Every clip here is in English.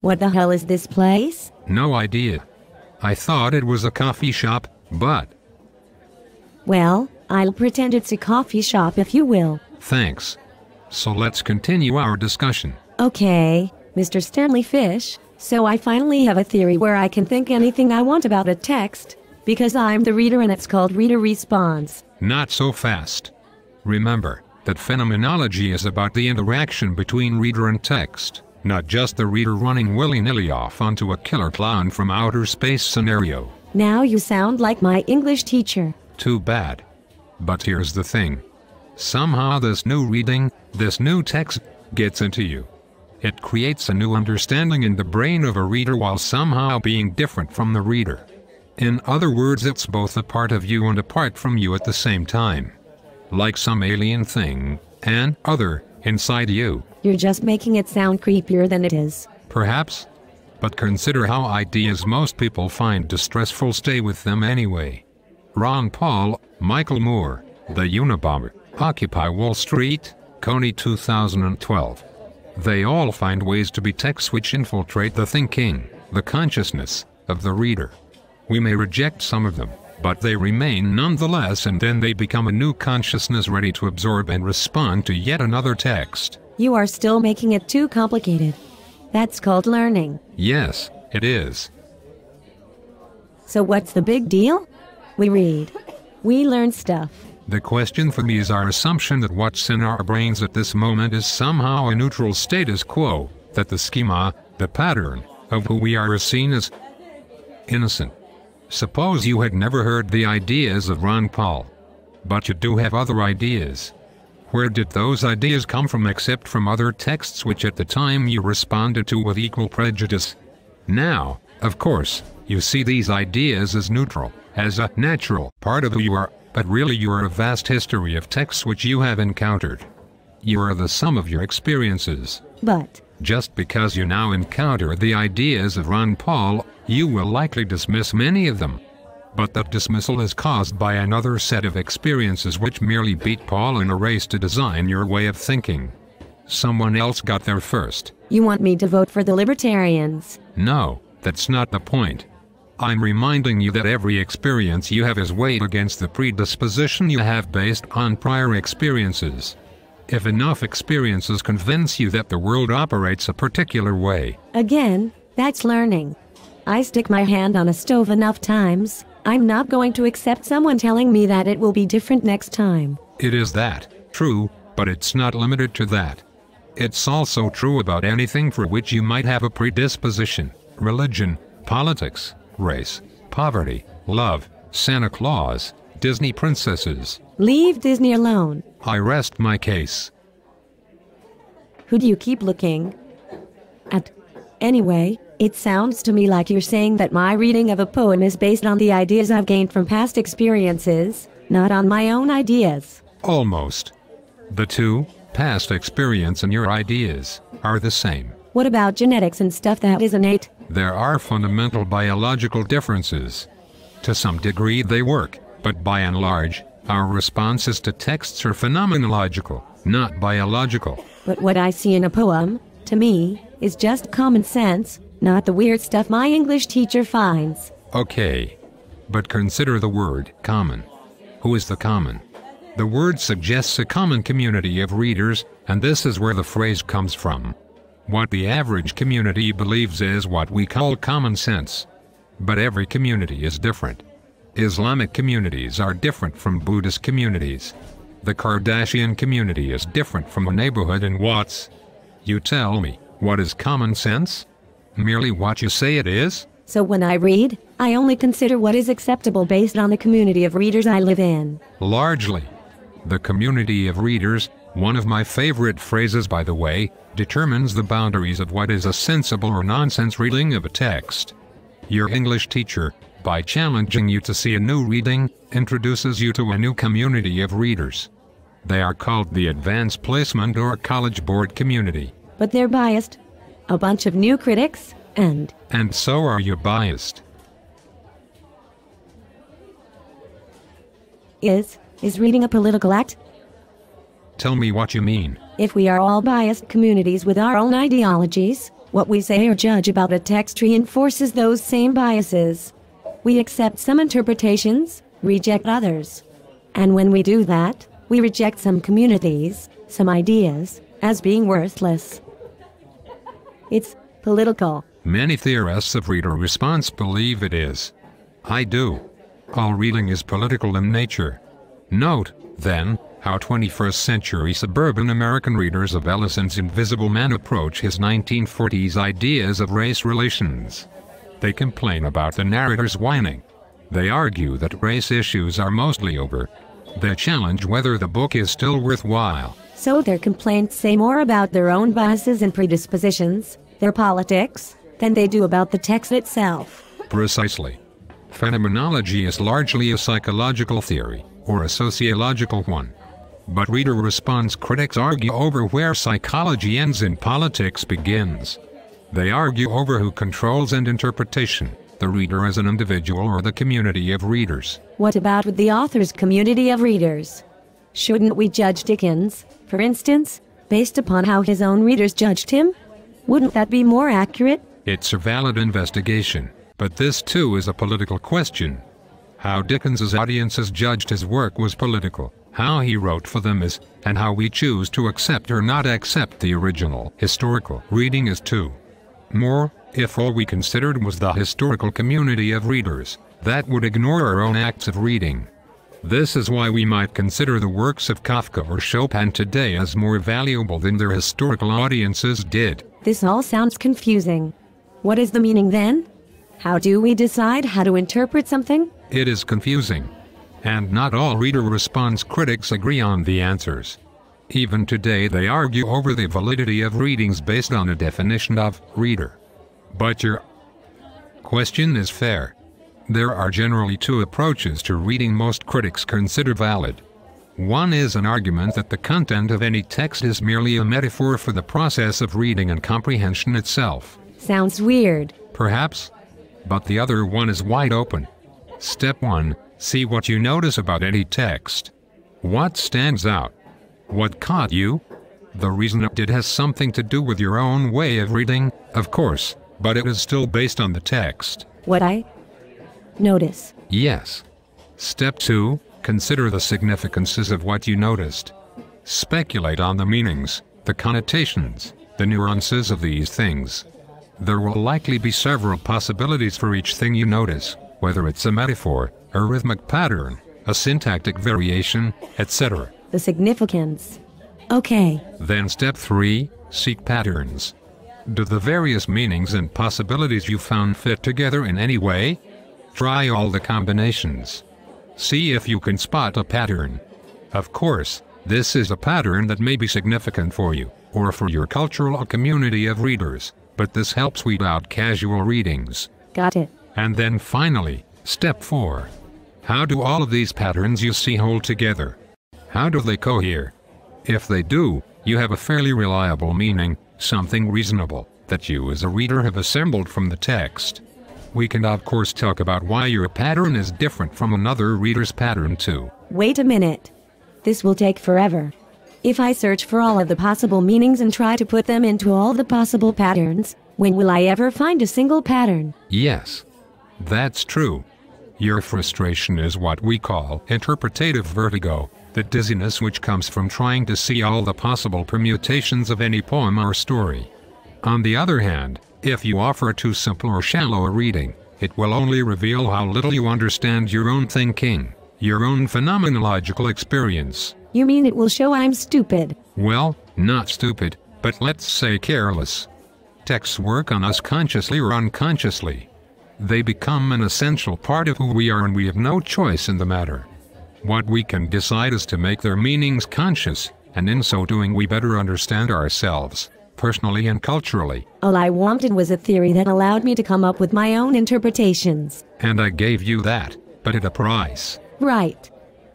What the hell is this place? No idea. I thought it was a coffee shop, but... Well, I'll pretend it's a coffee shop if you will. Thanks. So let's continue our discussion. Okay, Mr. Stanley Fish, so I finally have a theory where I can think anything I want about a text, because I'm the reader and it's called reader response. Not so fast. Remember that phenomenology is about the interaction between reader and text, not just the reader running willy-nilly off onto a killer clown from outer space scenario. Now you sound like my English teacher. Too bad. But here's the thing. Somehow this new reading, this new text, gets into you. It creates a new understanding in the brain of a reader while somehow being different from the reader. In other words, it's both a part of you and apart from you at the same time. Like some alien thing, and other, inside you. You're just making it sound creepier than it is. Perhaps. But consider how ideas most people find distressful stay with them anyway. Ron Paul, Michael Moore, The Unabomber, Occupy Wall Street, Coney 2012. They all find ways to be texts which infiltrate the thinking, the consciousness, of the reader. We may reject some of them, but they remain nonetheless, and then they become a new consciousness ready to absorb and respond to yet another text. You are still making it too complicated. That's called learning. Yes, it is. So what's the big deal? We read. We learn stuff. The question for me is our assumption that what's in our brains at this moment is somehow a neutral status quo, that the schema, the pattern, of who we are is seen as innocent. Suppose you had never heard the ideas of Ron Paul. But you do have other ideas. Where did those ideas come from except from other texts which at the time you responded to with equal prejudice? Now, of course, you see these ideas as neutral, as a natural part of who you are, but really you are a vast history of texts which you have encountered. You are the sum of your experiences. But just because you now encounter the ideas of Ron Paul, you will likely dismiss many of them. But that dismissal is caused by another set of experiences which merely beat Paul in a race to design your way of thinking. Someone else got there first. You want me to vote for the libertarians? No, that's not the point. I'm reminding you that every experience you have is weighed against the predisposition you have based on prior experiences. If enough experiences convince you that the world operates a particular way. Again, that's learning. I stick my hand on a stove enough times, I'm not going to accept someone telling me that it will be different next time. It is that, true, but it's not limited to that. It's also true about anything for which you might have a predisposition: religion, politics, race, poverty, love, Santa Claus, Disney princesses. Leave Disney alone. I rest my case. Who do you keep looking at? Anyway, it sounds to me like you're saying that my reading of a poem is based on the ideas I've gained from past experiences, not on my own ideas. Almost. The two, past experience and your ideas, are the same. What about genetics and stuff that is innate? There are fundamental biological differences. To some degree they work, but by and large, our responses to texts are phenomenological, not biological. But what I see in a poem, to me, is just common sense, not the weird stuff my English teacher finds. Okay. But consider the word common. Who is the common? The word suggests a common community of readers, and this is where the phrase comes from. What the average community believes is what we call common sense. But every community is different. Islamic communities are different from Buddhist communities. The Kardashian community is different from a neighborhood in Watts. You tell me, what is common sense? Merely what you say it is? So when I read, I only consider what is acceptable based on the community of readers I live in. Largely. The community of readers, one of my favorite phrases by the way, determines the boundaries of what is a sensible or nonsense reading of a text. Your English teacher, by challenging you to see a new reading, introduces you to a new community of readers. They are called the Advanced Placement or College Board community. But they're biased. A bunch of new critics, and so are you biased. Is reading a political act? Tell me what you mean. If we are all biased communities with our own ideologies, What we say or judge about a text reinforces those same biases. We accept some interpretations, reject others. And when we do that, we reject some communities, some ideas, as being worthless. It's political. Many theorists of reader response believe it is. I do. All reading is political in nature. Note, then, how 21st century suburban American readers of Ellison's Invisible Man approach his 1940s ideas of race relations. They complain about the narrator's whining. They argue that race issues are mostly over. They challenge whether the book is still worthwhile. So their complaints say more about their own biases and predispositions, their politics, than they do about the text itself. Precisely. Phenomenology is largely a psychological theory, or a sociological one. But reader response critics argue over where psychology ends and politics begins. They argue over who controls and interpretation, the reader as an individual or the community of readers. What about with the author's community of readers? Shouldn't we judge Dickens, for instance, based upon how his own readers judged him? Wouldn't that be more accurate? It's a valid investigation, but this too is a political question. How Dickens's audiences judged his work was political. How he wrote for them is, and how we choose to accept or not accept the original historical reading is too. More, if all we considered was the historical community of readers, that would ignore our own acts of reading. This is why we might consider the works of Kafka or Chopin today as more valuable than their historical audiences did. This all sounds confusing. What is the meaning then? How do we decide how to interpret something? It is confusing. And not all reader response critics agree on the answers. Even today they argue over the validity of readings based on a definition of reader. But your question is fair. There are generally two approaches to reading most critics consider valid. One is an argument that the content of any text is merely a metaphor for the process of reading and comprehension itself. Sounds weird. Perhaps. But the other one is wide open. Step 1. See what you notice about any text. What stands out? What caught you? The reason it did has something to do with your own way of reading, of course, but it is still based on the text. What I notice. Yes. Step 2. Consider the significances of what you noticed. Speculate on the meanings, the connotations, the nuances of these things. There will likely be several possibilities for each thing you notice, whether it's a metaphor, a rhythmic pattern, a syntactic variation, etc. The significance. Okay. Then step 3, seek patterns. Do the various meanings and possibilities you found fit together in any way? Try all the combinations. See if you can spot a pattern. Of course, this is a pattern that may be significant for you, or for your cultural community of readers, but this helps weed out casual readings. Got it. And then finally, step 4. How do all of these patterns you see hold together? How do they cohere? If they do, you have a fairly reliable meaning, something reasonable, that you as a reader have assembled from the text. We can of course talk about why your pattern is different from another reader's pattern too. Wait a minute. This will take forever. If I search for all of the possible meanings and try to put them into all the possible patterns, when will I ever find a single pattern? Yes. That's true. Your frustration is what we call interpretative vertigo, the dizziness which comes from trying to see all the possible permutations of any poem or story. On the other hand, if you offer too simple or shallow a reading, it will only reveal how little you understand your own thinking, your own phenomenological experience. You mean it will show I'm stupid? Well, not stupid, but let's say careless. Texts work on us consciously or unconsciously. They become an essential part of who we are and we have no choice in the matter. What we can decide is to make their meanings conscious, and in so doing we better understand ourselves, personally and culturally. All I wanted was a theory that allowed me to come up with my own interpretations. And I gave you that, but at a price. Right.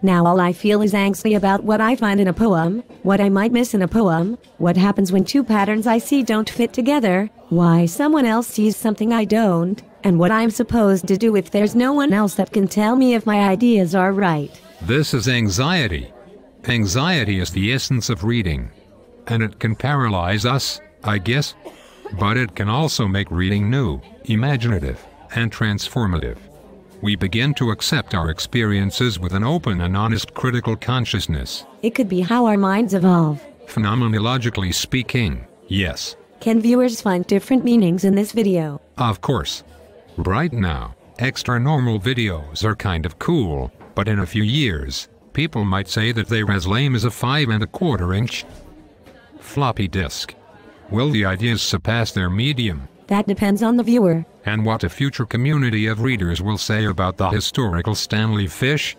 Now all I feel is anxiety about what I find in a poem, what I might miss in a poem, what happens when two patterns I see don't fit together, why someone else sees something I don't, and what I'm supposed to do if there's no one else that can tell me if my ideas are right. This is anxiety. Anxiety is the essence of reading. And it can paralyze us, I guess. But it can also make reading new, imaginative, and transformative. We begin to accept our experiences with an open and honest critical consciousness. It could be how our minds evolve. Phenomenologically speaking, yes. Can viewers find different meanings in this video? Of course. Right now, extra normal videos are kind of cool, but in a few years, people might say that they're as lame as a 5¼ inch floppy disk. Will the ideas surpass their medium? That depends on the viewer. And what a future community of readers will say about the historical Stanley Fish?